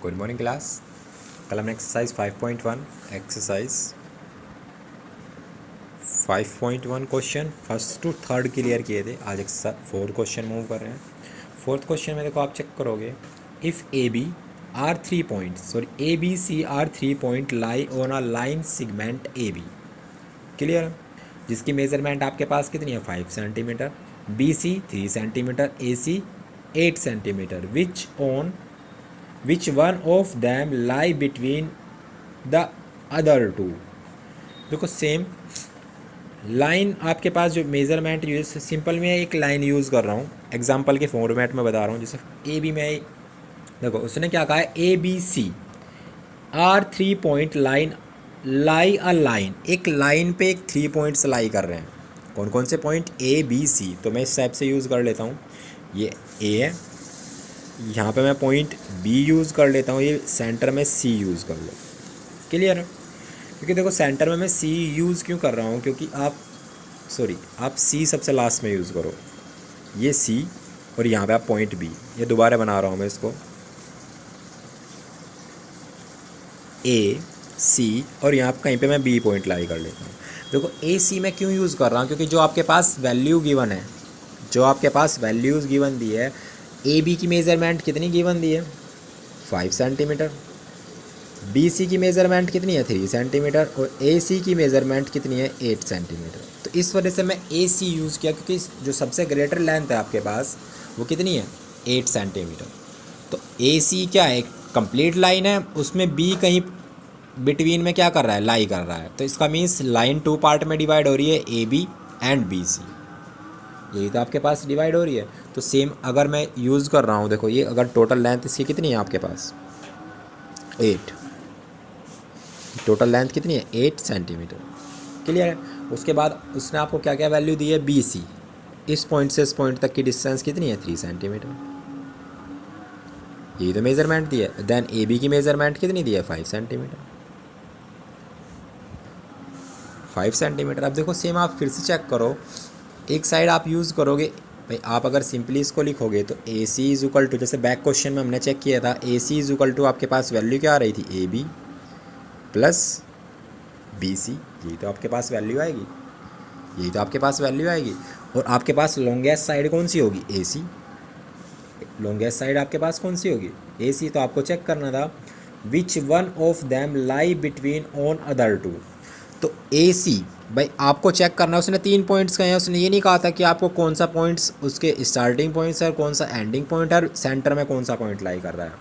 Good morning class. कल हमने exercise 5.1 question first to third clear किए थे। आज फोर्थ क्वेश्चन मूव कर रहे हैं। फोर्थ क्वेश्चन में देखो आप चेक करोगे, if A B are 3 point A B C are 3 point lie on a line segment A B, clear, जिसकी मेजरमेंट आपके पास कितनी है 5 centimetre, B C 3 centimetre, A C 8 centimetre, which one of them lie between the other two. देखो same line आपके पास जो measurement use, simple में एक लाइन यूज़ कर रहा हूँ, एग्जांपल के फॉर्मेट में बता रहा हूँ। जैसे ए बी में देखो उसने क्या कहा है, A B C are 3 point line lie a line, एक लाइन पे एक 3 पॉइंट्स लाई कर रहे हैं। कौन कौन से पॉइंट, ए बी सी। तो मैं इस टाइप से यूज़ कर लेता हूँ, ये ए है, यहाँ पे मैं पॉइंट बी यूज़ कर लेता हूँ, ये सेंटर में सी यूज़ कर लो, क्लियर है। क्योंकि देखो सेंटर में मैं सी यूज़ क्यों कर रहा हूँ, क्योंकि आप सी सबसे लास्ट में यूज़ करो, ये सी और यहाँ पे आप पॉइंट बी, ये दोबारा बना रहा हूँ मैं इसको, ए सी और यहाँ कहीं पे मैं बी पॉइंट लाई कर लेता हूँ। देखो ए सी मैं क्यों यूज़ कर रहा हूँ, क्योंकि जो आपके पास वैल्यू गिवन है, जो आपके पास वैल्यूज़ गिवन दी है, ए बी की मेज़रमेंट कितनी गिवन दी है 5 सेंटीमीटर, बी सी की मेज़रमेंट कितनी है 3 सेंटीमीटर और ए सी की मेज़रमेंट कितनी है 8 सेंटीमीटर। तो इस वजह से मैं ए सी यूज़ किया, क्योंकि जो सबसे ग्रेटर लेंथ है आपके पास वो कितनी है 8 सेंटीमीटर। तो ए सी क्या है, कंप्लीट लाइन है, उसमें बी कहीं बिटवीन में क्या कर रहा है, लाई कर रहा है। तो इसका मीन्स लाइन 2 पार्ट में डिवाइड हो रही है, A B and B C, यही तो आपके पास डिवाइड हो रही है। तो सेम अगर मैं यूज़ कर रहा हूँ, देखो ये अगर टोटल लेंथ इसकी कितनी है आपके पास 8, टोटल लेंथ कितनी है 8 सेंटीमीटर, क्लियर है। उसके बाद उसने आपको क्या क्या वैल्यू दी है, बी सी, इस पॉइंट से इस पॉइंट तक की डिस्टेंस कितनी है 3 सेंटीमीटर, यही तो मेज़रमेंट दी है। देन ए बी की मेज़रमेंट कितनी दी है 5 सेंटीमीटर, 5 सेंटीमीटर। अब देखो सेम आप फिर से चेक करो, एक साइड आप यूज़ करोगे भाई, आप अगर सिंपली इसको लिखोगे तो A C is equal to, जैसे बैक क्वेश्चन में हमने चेक किया था, A C is equal to आपके पास वैल्यू क्या आ रही थी, A B plus B C, यही तो आपके पास वैल्यू आएगी, यही तो आपके पास वैल्यू आएगी। और आपके पास लॉन्गेस्ट साइड कौन सी होगी, ए सी, लॉन्गेस्ट साइड आपके पास कौन सी होगी, ए सी। तो आपको चेक करना था which one of them lie between on other two. तो ए सी भाई आपको चेक करना है, उसने 3 पॉइंट्स कहे हैं, उसने ये नहीं कहा था कि आपको कौन सा पॉइंट्स उसके स्टार्टिंग पॉइंट्स है और कौन सा एंडिंग पॉइंट है और सेंटर में कौन सा पॉइंट लाई कर रहा है।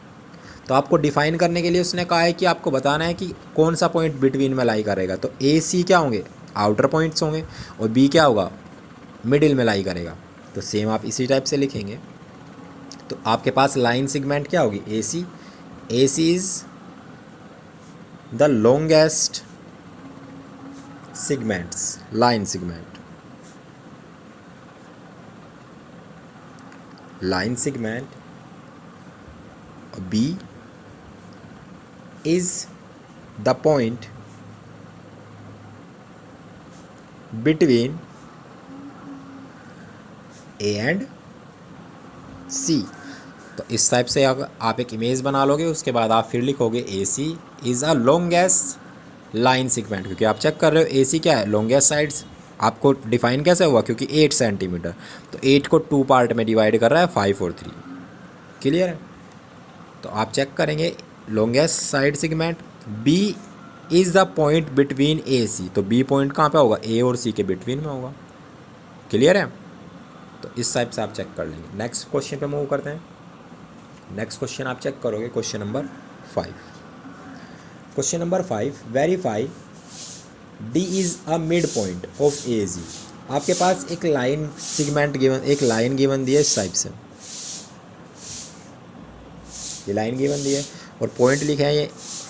तो आपको डिफाइन करने के लिए उसने कहा है कि आपको बताना है कि कौन सा पॉइंट बिटवीन में लाई करेगा। तो ए सी क्या होंगे, आउटर पॉइंट्स होंगे, और बी क्या होगा, मिडिल में लाई करेगा। तो सेम आप इसी टाइप से लिखेंगे। तो आपके पास लाइन सिगमेंट क्या होगी, A C, A C is the longest segments, line segment, line segment, B is the point between A and C। तो इस टाइप से आप एक इमेज बना लोगे, उसके बाद आप फिर लिखोगे A C is a longest line segment, क्योंकि आप चेक कर रहे हो ए सी क्या है, लॉन्गेस्ट साइड्स। आपको डिफाइन कैसे हुआ, क्योंकि 8 सेंटीमीटर, तो 8 को 2 पार्ट में डिवाइड कर रहा है 5 और 3, क्लियर है। तो आप चेक करेंगे longest side segment, B is the point between A C, तो बी पॉइंट कहाँ पे होगा, ए और सी के बिटवीन में होगा, क्लियर है। तो इस टाइप से आप चेक कर लेंगे। नेक्स्ट क्वेश्चन पे मूव करते हैं। नेक्स्ट क्वेश्चन आप चेक करोगे, question number 5। Question number 5, verify D is a mid point of A G. आपके पास एक लाइन सिगमेंट गिवन, एक लाइन गिवन दी है इस टाइप से, ये लाइन गिवन दी है और पॉइंट लिखे हैं, ये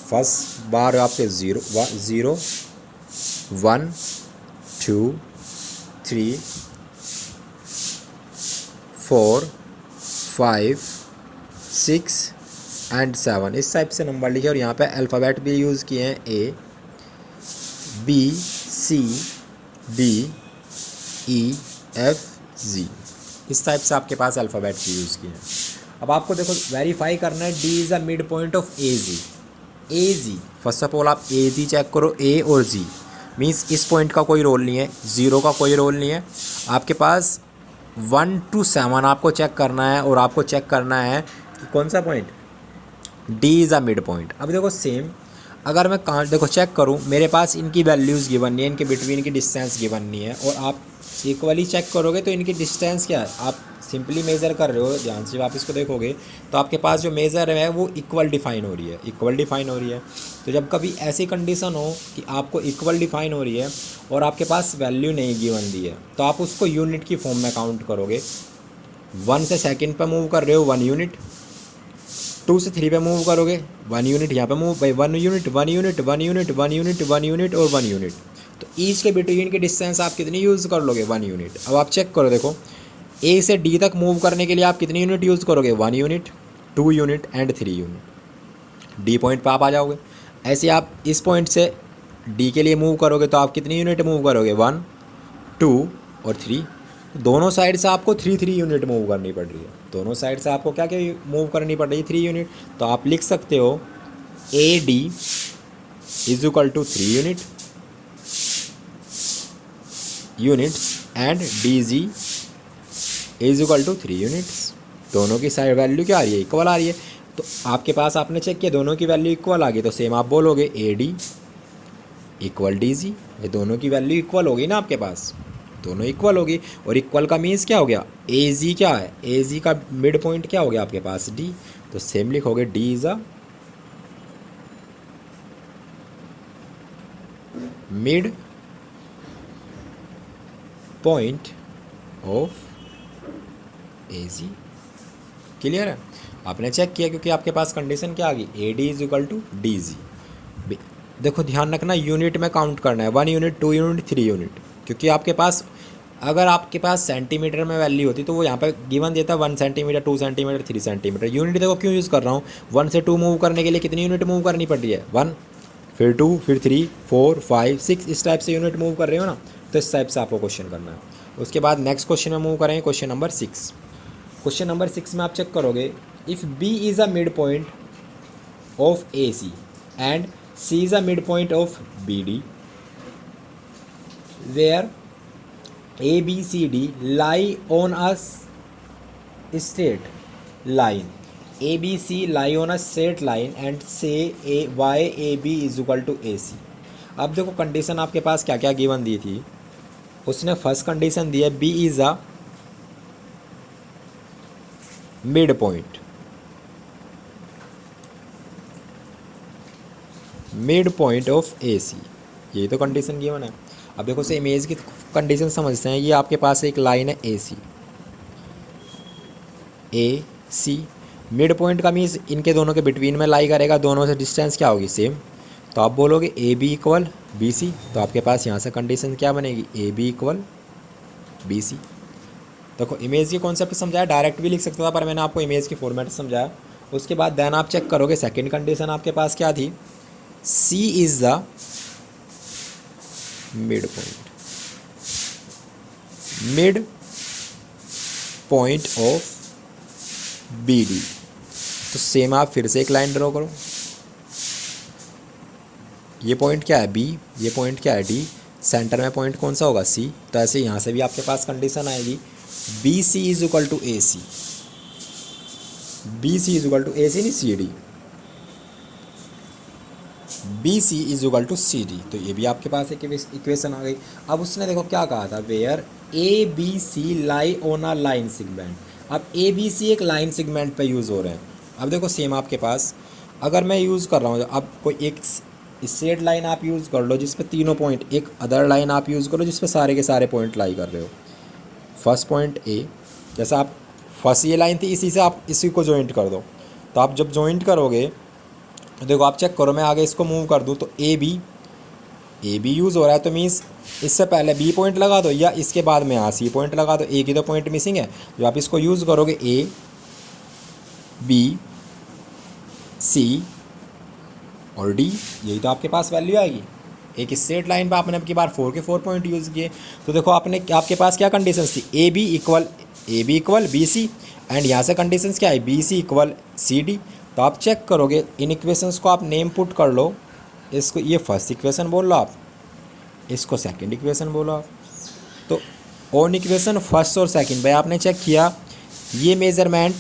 फर्स्ट बार आपके 0 1 2 3 4 5 6 एंड 7, इस टाइप से नंबर लिखे और यहाँ पे अल्फ़ाबेट भी यूज़ किए हैं, A B C D E F G, इस टाइप से आपके पास अल्फ़ाबेट भी यूज़ किए हैं। अब आपको देखो वेरीफाई करना है D is a mid point of A G. A G first of all आप ए जी चेक करो, ए और जी मीन्स इस पॉइंट का कोई रोल नहीं है, ज़ीरो का कोई रोल नहीं है। आपके पास 1 to 7 आपको चेक करना है और आपको चेक करना है कि कौन सा point, D is a mid point. अब देखो सेम अगर मैं कहाँ देखो चेक करूँ, मेरे पास इनकी वैल्यूज़ गिवन नहीं है, इनके बिटवीन की डिस्टेंस गिवन नहीं है, और आप इक्वली चेक करोगे तो इनकी डिस्टेंस क्या है, आप सिंपली मेज़र कर रहे हो, ध्यान से आप इसको देखोगे तो आपके पास जो मेज़र है वो इक्वल डिफाइन हो रही है, इक्वल डिफाइन हो रही है। तो जब कभी ऐसी कंडीशन हो कि आपको इक्वल डिफाइन हो रही है और आपके पास वैल्यू नहीं गिवन दी है, तो आप उसको यूनिट की फॉर्म में काउंट करोगे। 1 से सेकंड पे मूव कर रहे हो 1 यूनिट, 2 से 3 पे मूव करोगे 1 यूनिट, यहाँ पे move by 1 unit 1 unit 1 unit 1 unit 1 unit और 1 यूनिट। तो ईच के बिटवीन की डिस्टेंस आप कितनी यूज़ कर लोगे, 1 यूनिट। अब आप चेक करो, देखो ए से डी तक मूव करने के लिए आप कितनी यूनिट यूज़ करोगे, 1 unit 2 unit and 3 unit. D point पर आप आ जाओगे। ऐसे आप इस पॉइंट से डी के लिए मूव करोगे तो आप कितनी यूनिट मूव करोगे, 1 2 और 3। दोनों साइड से आपको 3 यूनिट मूव करनी पड़ रही है, दोनों साइड से आपको क्या क्या मूव करनी पड़ रही है, 3 यूनिट। तो आप लिख सकते हो A D is equal to 3 units and D G is equal to 3 units. दोनों की साइड वैल्यू क्या आ रही है, इक्वल आ रही है। तो आपके पास आपने चेक किया दोनों की वैल्यू इक्वल आ गई, तो सेम आप बोलोगे A D equal D G. ये दोनों की वैल्यू इक्वल होगी ना आपके पास, दोनों इक्वल होगी। और इक्वल का मीन्स क्या हो गया, ए जी क्या है, ए जी का मिड पॉइंट क्या हो गया आपके पास, डी। तो सेम लिखोगे D is a mid point of A G. Clear है, आपने चेक किया क्योंकि आपके पास कंडीशन क्या आ गई, A D is equal to D G. देखो ध्यान रखना यूनिट में काउंट करना है, 1 यूनिट 2 यूनिट 3 यूनिट, क्योंकि आपके पास अगर आपके पास सेंटीमीटर में वैल्यू होती तो वो यहाँ पे गिवन देता 1 सेंटीमीटर 2 सेंटीमीटर 3 सेंटीमीटर। यूनिट देखो क्यों यूज़ कर रहा हूँ, 1 से 2 मूव करने के लिए कितनी यूनिट मूव करनी पड़ रही है, 1 फिर 2 फिर 3 4 5 6, इस टाइप से यूनिट मूव कर रहे हो ना, तो इस टाइप से आपको क्वेश्चन करना है। उसके बाद नेक्स्ट क्वेश्चन में मूव करेंगे, क्वेश्चन नंबर 6। क्वेश्चन नंबर 6 में आप चेक करोगे, if B is a mid point of A C and C is a midpoint of BD, where ABCD lie on a straight line. ABC lie on a straight line and say YAB is equal to AC. अब देखो condition आपके पास क्या क्या given the थी। उसने first condition दी है B is a mid point, mid point of A C, ये तो कंडीशन गिवन है। अब देखो से इमेज की कंडीशन समझते हैं। ये आपके पास एक लाइन है ए सी, मिड पॉइंट का मीन्स इनके दोनों के बिटवीन में लाई करेगा, दोनों से डिस्टेंस क्या होगी, सेम। तो आप बोलोगे A B equal B C, तो आपके पास यहाँ से कंडीशन क्या बनेगी, A B equal B C. देखो इमेज के कॉन्सेप्ट समझाया, डायरेक्ट भी लिख सकता था पर मैंने आपको इमेज की फॉर्मेट समझाया। उसके बाद देन आप चेक करोगे सेकेंड कंडीशन आपके पास क्या थी, C is the midpoint, mid point of BD। तो सेम आप फिर से एक लाइन ड्रॉ करो, ये पॉइंट क्या है B, ये पॉइंट क्या है D, सेंटर में पॉइंट कौन सा होगा C। तो ऐसे यहाँ से भी आपके पास कंडीशन आएगी BC is equal to AC, BC is equal to AC नहीं CD, BC is equal to CD। तो ये भी आपके पास एक इक्वेशन आ गई। अब उसने देखो क्या कहा था, where ABC lie on a line segment. अब ABC एक लाइन सेगमेंट पे यूज़ हो रहे हैं। अब देखो सेम आपके पास अगर मैं यूज़ कर रहा हूँ, अब कोई एक स्ट्रेट लाइन आप यूज़ कर लो जिस पे तीनों पॉइंट, एक अदर लाइन आप यूज़ करो जिस पे सारे के सारे पॉइंट लाई कर रहे हो। फर्स्ट पॉइंट ए, जैसा आप फर्स्ट ये लाइन थी इसी से आप इसी को जॉइंट कर दो। तो आप जब जॉइंट करोगे तो देखो आप चेक करो, मैं आगे इसको मूव कर दूँ तो ए बी यूज़ हो रहा है, तो मीन्स इससे पहले बी पॉइंट लगा दो या इसके बाद में यहाँ सी पॉइंट लगा दो। ए की तो पॉइंट मिसिंग है, जो आप इसको यूज़ करोगे ए बी सी और डी, यही तो आपके पास वैल्यू आएगी। एक स्ट्रेट लाइन पे आपने अब की बार 4 के 4 पॉइंट यूज़ किए। तो देखो आपके पास क्या कंडीशन थी, A B equal B C. And यहाँ से कंडीशंस क्या है, B C equal C D. तो आप चेक करोगे इन इक्वेशंस को, आप नेम पुट कर लो। इसको ये फर्स्ट इक्वेशन बोल लो आप, इसको सेकंड इक्वेशन बोलो आप। तो ऑन इक्वेशन फर्स्ट और सेकंड, भाई आपने चेक किया ये मेजरमेंट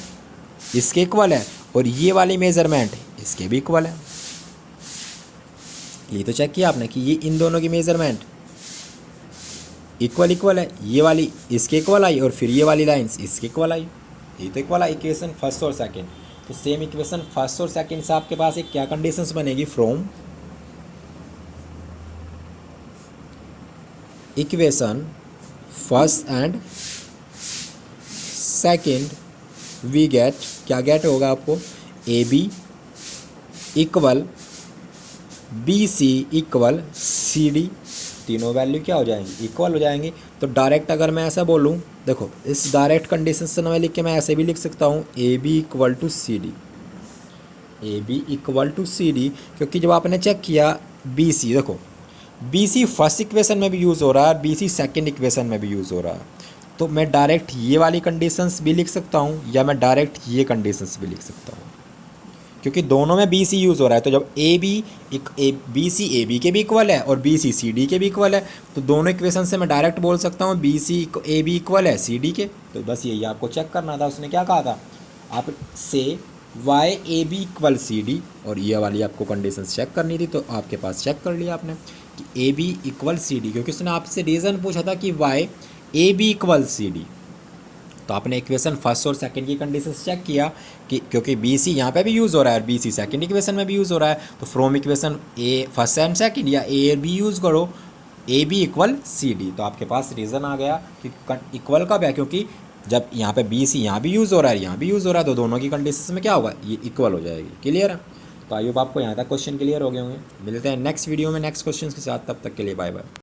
इसके इक्वल है और ये वाली मेजरमेंट इसके भी इक्वल है। ये तो चेक किया आपने कि ये इन दोनों की मेजरमेंट इक्वल है, ये वाली इसके इक्वल आई और फिर ये वाली लाइंस इसके इक्वल आई। ये तो इक्वल आई इक्वेशन फर्स्ट और सेकंड। तो सेम इक्वेशन फर्स्ट और सेकंड से आपके पास एक क्या कंडीशंस बनेगी, from equation first and second we get, क्या गेट होगा आपको, A B equal B C equal C D. तीनों वैल्यू क्या हो जाएंगी, इक्वल हो जाएंगी। तो डायरेक्ट अगर मैं ऐसा बोलूँ, देखो इस डायरेक्ट कंडीशन से मैं लिख के मैं ऐसे भी लिख सकता हूँ A B equal to C D, A B equal to C D. क्योंकि जब आपने चेक किया बी सी, देखो बी सी फर्स्ट इक्वेशन में भी यूज़ हो रहा है और बी सी सेकेंड इक्वेशन में भी यूज़ हो रहा है। तो मैं डायरेक्ट ये वाली कंडीशंस भी लिख सकता हूँ या मैं डायरेक्ट ये कंडीशंस भी लिख सकता हूँ, क्योंकि दोनों में बी सी यूज़ हो रहा है। तो जब बी सी ए बी के भी इक्वल है और बी सी सी डी के भी इक्वल है, तो दोनों इक्वेशन से मैं डायरेक्ट बोल सकता हूँ B C A B equal है सी डी के। तो बस यही आपको चेक करना था। उसने क्या कहा था, आप से why A B equal C D, और ये वाली आपको कंडीशन चेक करनी थी। तो आपके पास चेक कर लिया आपने कि A B equal C D, क्योंकि उसने आपसे रीज़न पूछा था कि why A B equal C D. तो आपने इक्वेशन फर्स्ट और सेकंड की कंडीशन चेक किया कि क्योंकि बी सी यहाँ पे भी यूज़ हो रहा है और बी सी सेकेंड इक्वेशन में भी यूज़ हो रहा है, तो from equation A first and second या ए बी यूज़ करो, A B equal C D. तो आपके पास रीज़न आ गया कि इक्वल कब है, क्योंकि जब यहाँ पे बी सी यहाँ भी यूज़ हो रहा है यहाँ भी यूज़ हो रहा है, तो दोनों की कंडीशन में क्या होगा, ये इक्वल हो जाएगी। क्लियर है। तो आई होप आपको यहाँ तक क्वेश्चन क्लियर हो गए होंगे। मिलते हैं नेक्स्ट वीडियो में नेक्स्ट क्वेश्चन के साथ, तब तक के लिए बाय बाय।